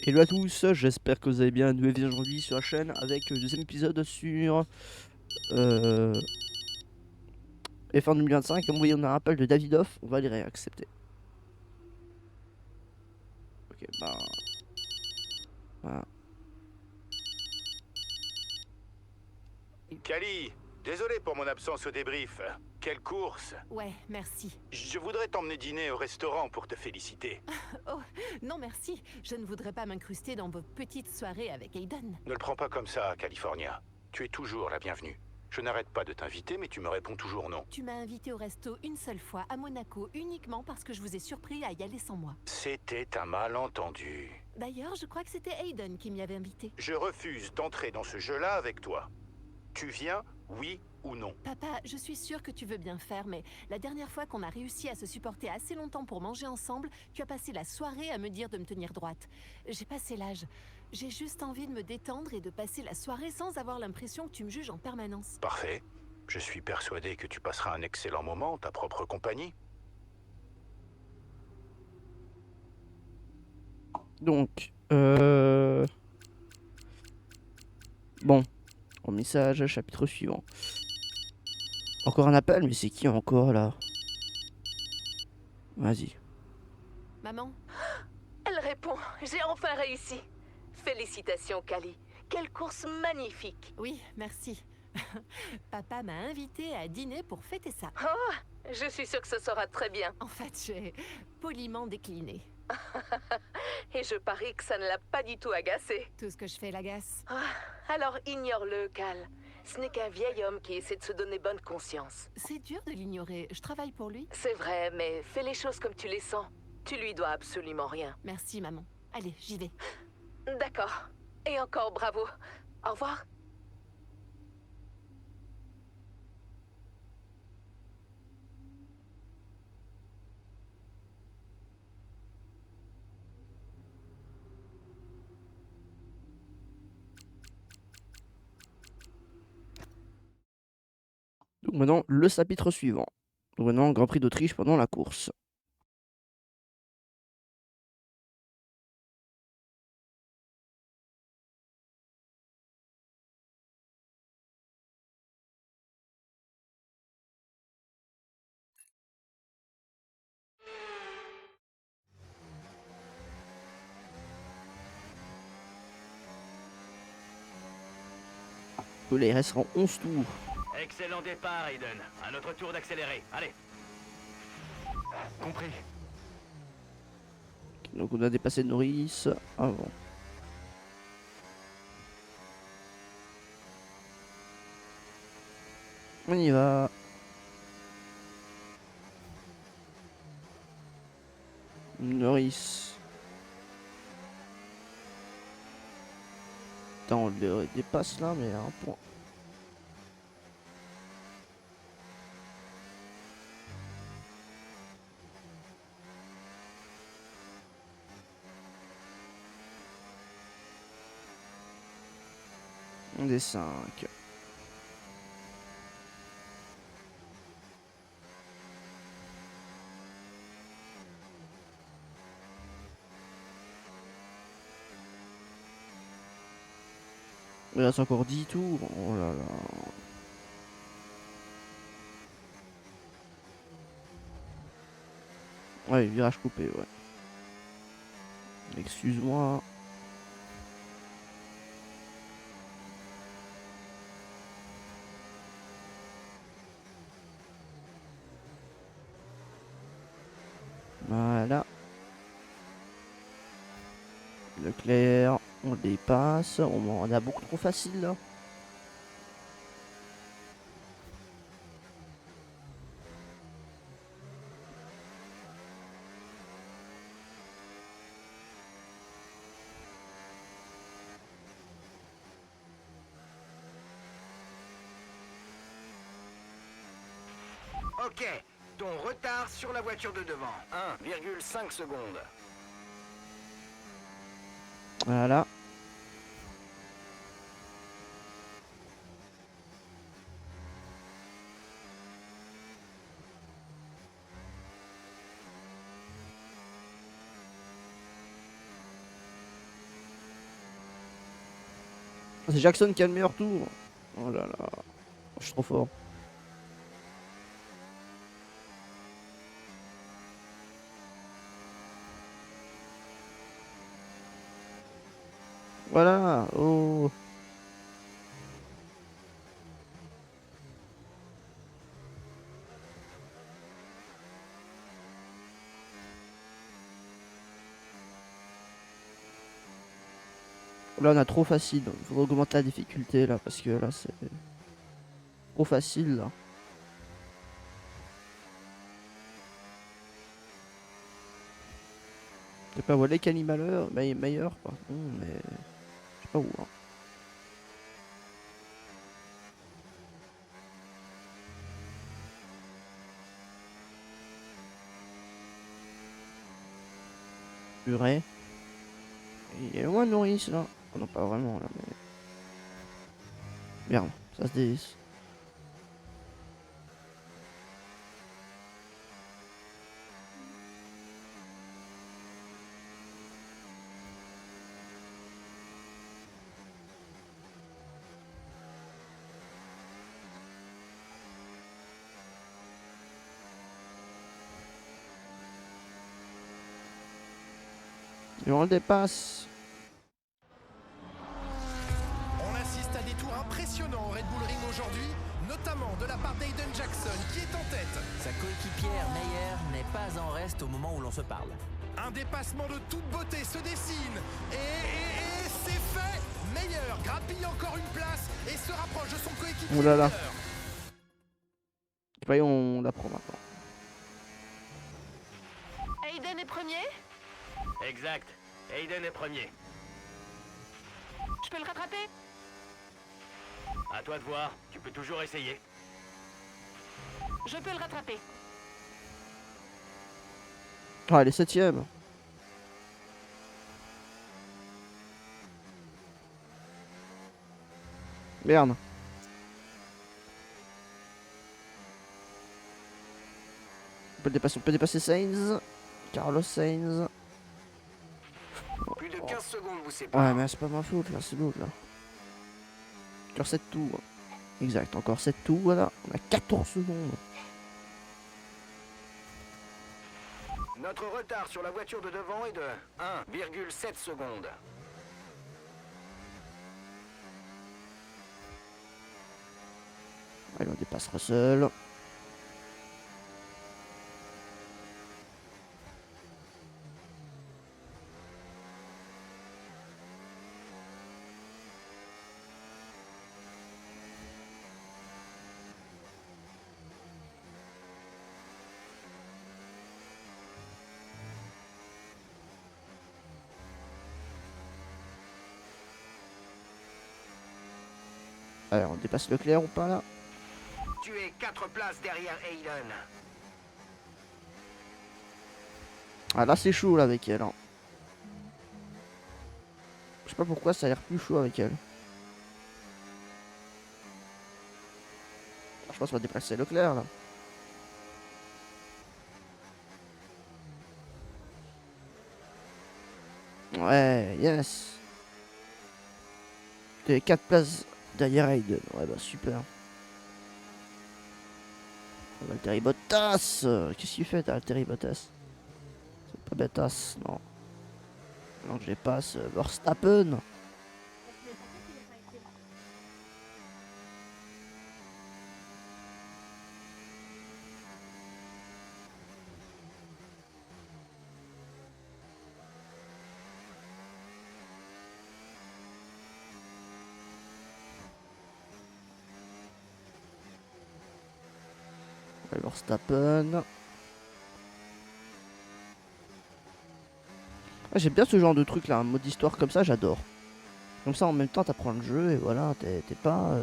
Hello à tous, j'espère que vous allez bien. Nous aujourd'hui sur la chaîne avec le deuxième épisode sur euh, F1 2025. Comme vous voyez, on a un appel de Davidoff, on va les réaccepter. Ok, bah. Voilà. Kali, désolé pour mon absence au débrief. Quelle course! Ouais, merci. Je voudrais t'emmener dîner au restaurant pour te féliciter. Oh, non merci, je ne voudrais pas m'incruster dans vos petites soirées avec Aiden. Ne le prends pas comme ça, California. Tu es toujours la bienvenue. Je n'arrête pas de t'inviter, mais tu me réponds toujours non. Tu m'as invité au resto une seule fois à Monaco, uniquement parce que je vous ai surpris à y aller sans moi. C'était un malentendu. D'ailleurs, je crois que c'était Aiden qui m'y avait invité. Je refuse d'entrer dans ce jeu-là avec toi. Tu viens, oui ou non? Papa, je suis sûre que tu veux bien faire, mais la dernière fois qu'on a réussi à se supporter assez longtemps pour manger ensemble, tu as passé la soirée à me dire de me tenir droite. J'ai passé l'âge. J'ai juste envie de me détendre et de passer la soirée sans avoir l'impression que tu me juges en permanence. Parfait. Je suis persuadé que tu passeras un excellent moment en ta propre compagnie. Donc, bon, au message, chapitre suivant. Encore un appel, mais c'est qui encore là? Vas-y. Maman? Elle répond, j'ai enfin réussi. Félicitations, Kali. Quelle course magnifique. Oui, merci. Papa m'a invité à dîner pour fêter ça. Oh, je suis sûre que ce sera très bien. En fait, j'ai poliment décliné. Et je parie que ça ne l'a pas du tout agacé. Tout ce que je fais l'agace. Ah, alors ignore-le, Cal. Ce n'est qu'un vieil homme qui essaie de se donner bonne conscience. C'est dur de l'ignorer. Je travaille pour lui. C'est vrai, mais fais les choses comme tu les sens. Tu lui dois absolument rien. Merci, maman. Allez, j'y vais. D'accord. Et encore bravo. Au revoir. Donc maintenant, le chapitre suivant. Donc maintenant, Grand Prix d'Autriche pendant la course. Là, il resteront 11 tours. Excellent départ, Aiden. Un autre tour d'accélérer. Allez. Compris. Donc on a dépassé Norris avant. On y va. Norris. Attends, on le dépasse là, mais à un point. On est 5. Il reste encore 10 tours. Oh là là. Ouais, virage coupé, ouais. Excuse-moi. Voilà. Leclerc, on le dépasse. On a beaucoup trop facile là. Ok. Ton retard sur la voiture de devant. 1,5 secondes. Voilà. C'est Jackson qui a le meilleur tour. Oh là là. Je suis trop fort. Voilà. Oh. Là on a trop facile. Il faut augmenter la difficulté là parce que là c'est trop facile là. C'est pas voilà Cali malheur, meilleur quoi. Mais je sais pas où. Hein. Purée. Il est loin Norris là. Oh, non pas vraiment là mais. Merde, ça se dévisse. Et on le dépasse. On assiste à des tours impressionnants au Red Bull Ring aujourd'hui, notamment de la part d'Aiden Jackson qui est en tête. Sa coéquipière Meyer n'est pas en reste au moment où l'on se parle. Un dépassement de toute beauté se dessine et c'est fait. Meyer grappille encore une place et se rapproche de son coéquipier. Oh là là. leader. Voyons, on la prend maintenant. Aiden est premier? Exact. Aiden est premier. Je peux le rattraper? À toi de voir. Tu peux toujours essayer. Je peux le rattraper. Ah, elle est 7ème. Merde. On peut dépasser Sainz. Carlos Sainz. Plus de 15 secondes vous séparent. Ouais, mais c'est pas ma faute là, c'est l'autre là. Encore 7 tours. Exact, encore 7 tours, voilà. On a 14 secondes. Notre retard sur la voiture de devant est de 1,7 secondes. Allez, on dépasse Russell. Allez, on dépasse Leclerc ou pas là? Tu es 4 places derrière Aiden. Ah là c'est chaud là avec elle. Hein. Je sais pas pourquoi ça a l'air plus chaud avec elle. Je pense qu'on va déplacer Leclerc là. Ouais, yes. T'es 4 places derrière Aiden. Ouais bah super. Valtteri Bottas. Qu'est-ce qu'il fait Valtteri Bottas? C'est pas Bottas, non. Non, je les passe. Verstappen. Verstappen. Ah, j'aime bien ce genre de truc là, un mode histoire comme ça, j'adore. Comme ça en même temps t'apprends le jeu et voilà, t'es pas...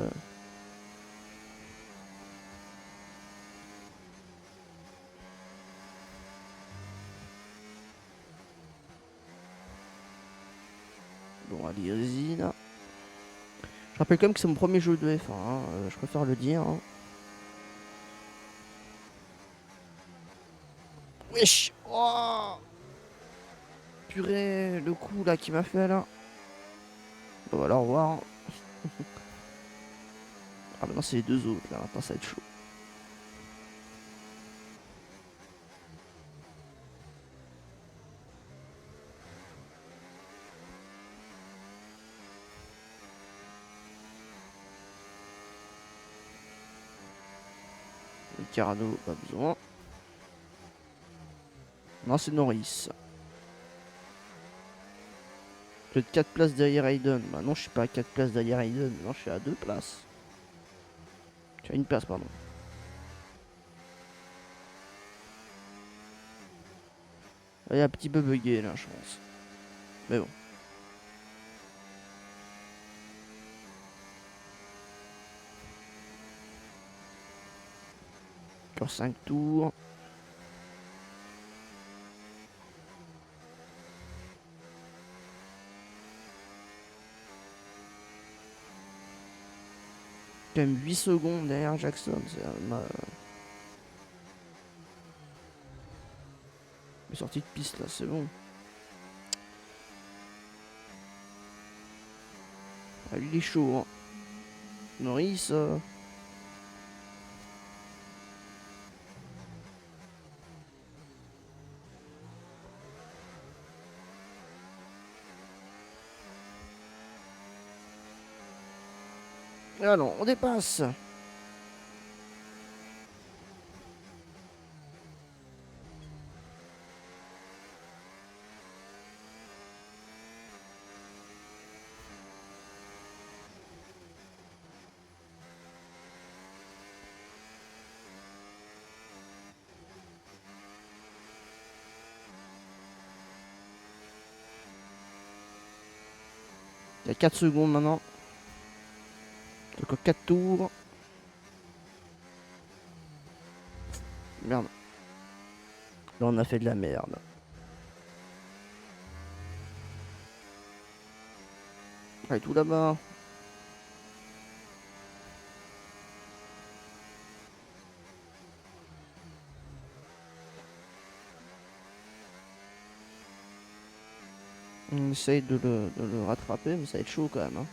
Bon allez-y là. Je rappelle quand même que c'est mon premier jeu de F1, hein, je préfère le dire. Hein. Wesh, oh purée, le coup là qui m'a fait là. Bon alors au revoir. Ah maintenant c'est les deux autres là, maintenant ça va être chaud. Ricardo, pas besoin. Non, c'est Norris. Je suis 4 places derrière Hayden. Bah non, je suis pas à 4 places derrière Hayden. Non, je suis à 2 places. Tu as une place, pardon. Il y a un petit peu bugué là, je pense. Mais bon. Encore 5 tours. Quand même 8 secondes derrière Jackson. C'est sortie de piste là, c'est bon. Ah, lui il est chaud. Hein. Norris. Ah non, on dépasse. Il y a 4 secondes maintenant. Encore 4 tours. Merde. Là on a fait de la merde. Allez, tout là-bas. On essaye de le rattraper, mais ça va être chaud quand même. Hein.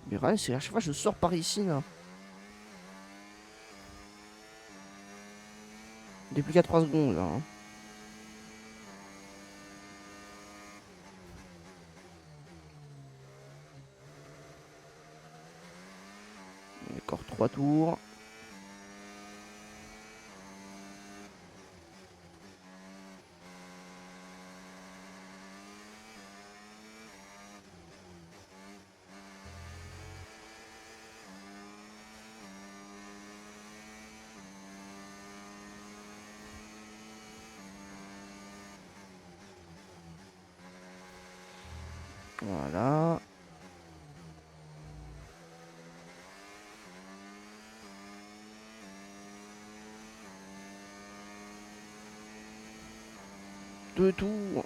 Mais ouais, c'est à chaque fois je sors par ici là. Il est plus qu'à 3 secondes là. Hein. Encore 3 tours. Voilà. Deux tours.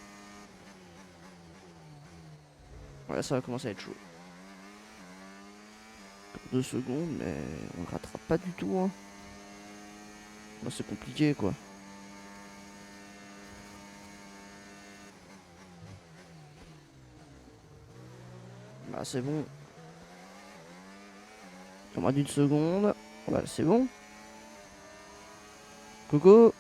Voilà, ça va commencer à être chaud. 2 secondes, mais on le rattrape pas du tout. Hein. Là, c'est compliqué quoi. Bah, c'est bon. Moins d'une seconde. Voilà, c'est bon. Coucou.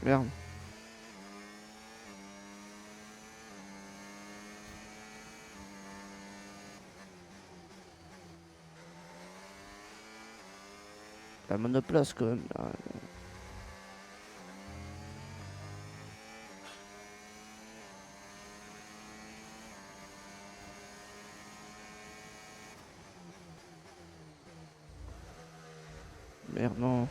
Merde. La monoplace quand même. Là. Merde, non.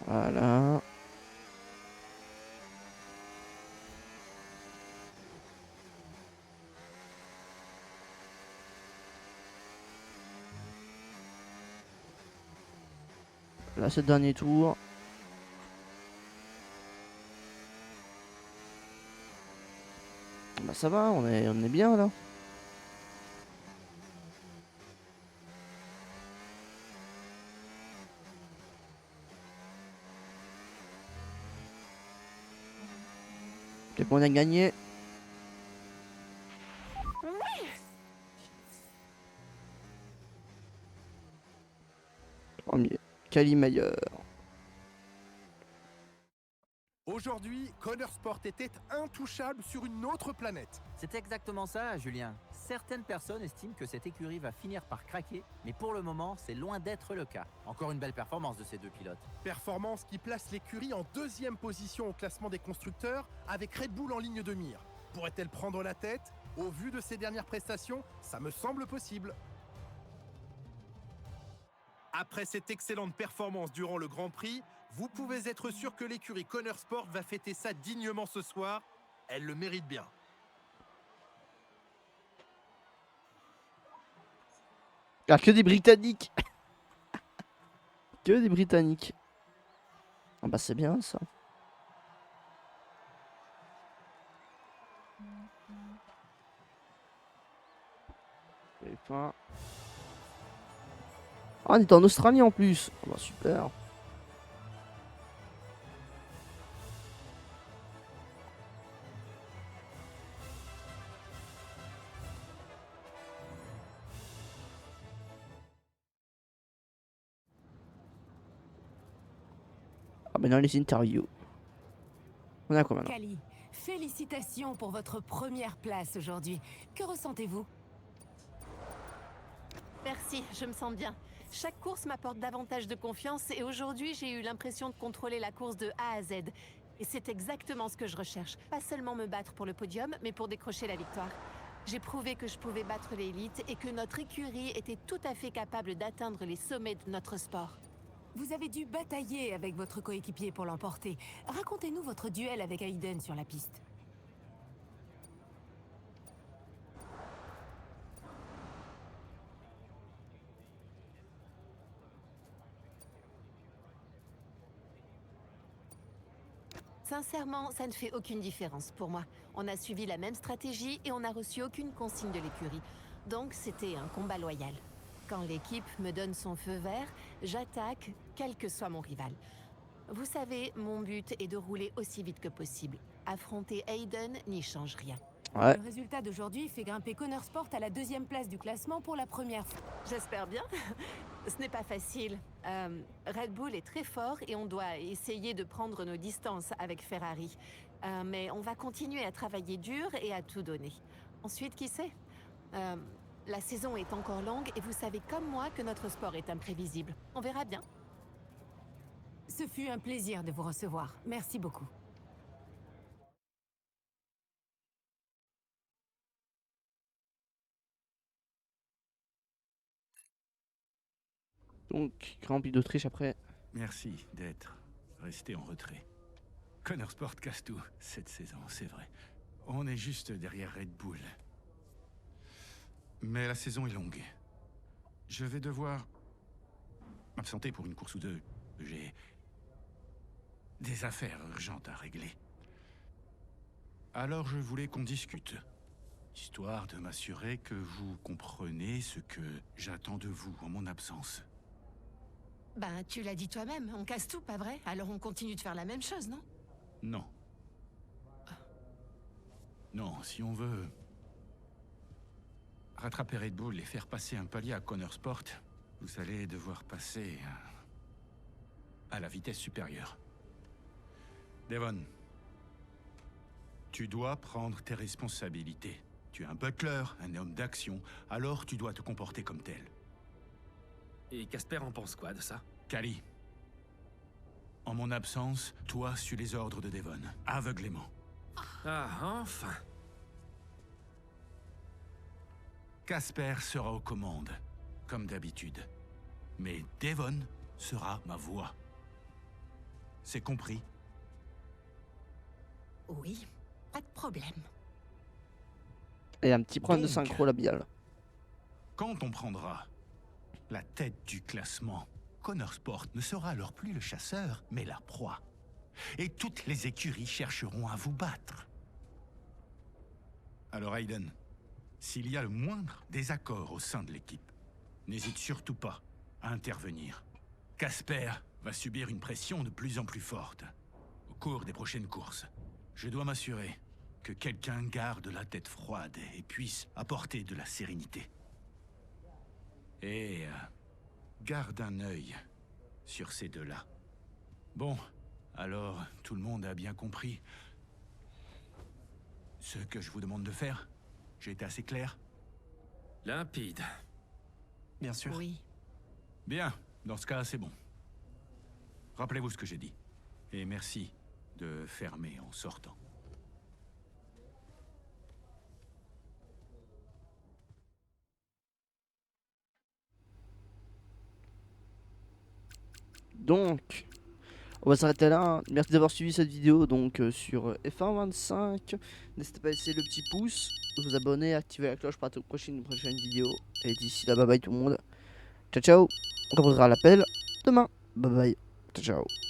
Voilà. Là, c'est le dernier tour. Bah ça va, on est bien là. Peut-être qu'on a gagné. Premier. Kali Meyer. Aujourd'hui, Connor Sport était intouchable sur une autre planète. C'est exactement ça, Julien. Certaines personnes estiment que cette écurie va finir par craquer, mais pour le moment, c'est loin d'être le cas. Encore une belle performance de ces deux pilotes. Performance qui place l'écurie en 2e position au classement des constructeurs, avec Red Bull en ligne de mire. Pourrait-elle prendre la tête? Au vu de ses dernières prestations, ça me semble possible. Après cette excellente performance durant le Grand Prix, vous pouvez être sûr que l'écurie Connor Sport va fêter ça dignement ce soir. Elle le mérite bien. Ah, que des Britanniques. Que des Britanniques. Ah bah c'est bien ça. F1. Ah, on est en Australie en plus. Ah bah super. Ah bah dans les interviews. On a quoi maintenant? Kali, félicitations pour votre première place aujourd'hui. Que ressentez-vous? Merci, je me sens bien. Chaque course m'apporte davantage de confiance et aujourd'hui j'ai eu l'impression de contrôler la course de A à Z. Et c'est exactement ce que je recherche. Pas seulement me battre pour le podium, mais pour décrocher la victoire. J'ai prouvé que je pouvais battre l'élite et que notre écurie était tout à fait capable d'atteindre les sommets de notre sport. Vous avez dû batailler avec votre coéquipier pour l'emporter. Racontez-nous votre duel avec Hayden sur la piste. Sincèrement, ça ne fait aucune différence pour moi. On a suivi la même stratégie et on n'a reçu aucune consigne de l'écurie. Donc c'était un combat loyal. Quand l'équipe me donne son feu vert, j'attaque, quel que soit mon rival. Vous savez, mon but est de rouler aussi vite que possible. Affronter Hayden n'y change rien. Ouais. Le résultat d'aujourd'hui fait grimper Connor Sport à la 2e place du classement pour la première fois. J'espère bien. Ce n'est pas facile. Red Bull est très fort et on doit essayer de prendre nos distances avec Ferrari. Mais on va continuer à travailler dur et à tout donner. Ensuite, qui sait? La saison est encore longue et vous savez comme moi que notre sport est imprévisible. On verra bien. Ce fut un plaisir de vous recevoir. Merci beaucoup. Donc, Grand Prix d'Autriche après. Merci d'être resté en retrait. Connor Sport casse tout cette saison, c'est vrai. On est juste derrière Red Bull. Mais la saison est longue. Je vais devoir m'absenter pour une course ou deux. J'ai des affaires urgentes à régler. Alors je voulais qu'on discute, histoire de m'assurer que vous comprenez ce que j'attends de vous en mon absence. Ben, tu l'as dit toi-même, on casse tout, pas vrai? Alors on continue de faire la même chose, non? Non. Non, si on veut rattraper Red Bull et faire passer un palier à Connor Sport, vous allez devoir passer à la vitesse supérieure. Devon, tu dois prendre tes responsabilités. Tu es un butler, un homme d'action, alors tu dois te comporter comme tel. Et Casper en pense quoi de ça? Kali, en mon absence, toi suis les ordres de Devon, aveuglément. Ah, enfin. Casper sera aux commandes, comme d'habitude. Mais Devon sera ma voix. C'est compris? Oui, pas de problème. Et un petit problème de Donc. synchro labial. Quand on prendra la tête du classement, Connor Sport ne sera alors plus le chasseur, mais la proie. Et toutes les écuries chercheront à vous battre. Alors Aiden, s'il y a le moindre désaccord au sein de l'équipe, n'hésite surtout pas à intervenir. Casper va subir une pression de plus en plus forte au cours des prochaines courses. Je dois m'assurer que quelqu'un garde la tête froide et puisse apporter de la sérénité. Et garde un œil sur ces deux-là. Bon, alors tout le monde a bien compris ce que je vous demande de faire? J'ai été assez clair? Limpide. Bien sûr. Oui. Bien, dans ce cas, c'est bon. Rappelez-vous ce que j'ai dit. Et merci de fermer en sortant. Donc, on va s'arrêter là. Merci d'avoir suivi cette vidéo donc sur F125. N'hésitez pas à laisser le petit pouce, vous abonner, activer la cloche pour être au une prochaine vidéo. Et d'ici là, bye bye tout le monde. Ciao ciao. On reprendra l'appel demain. Bye bye. Ciao ciao.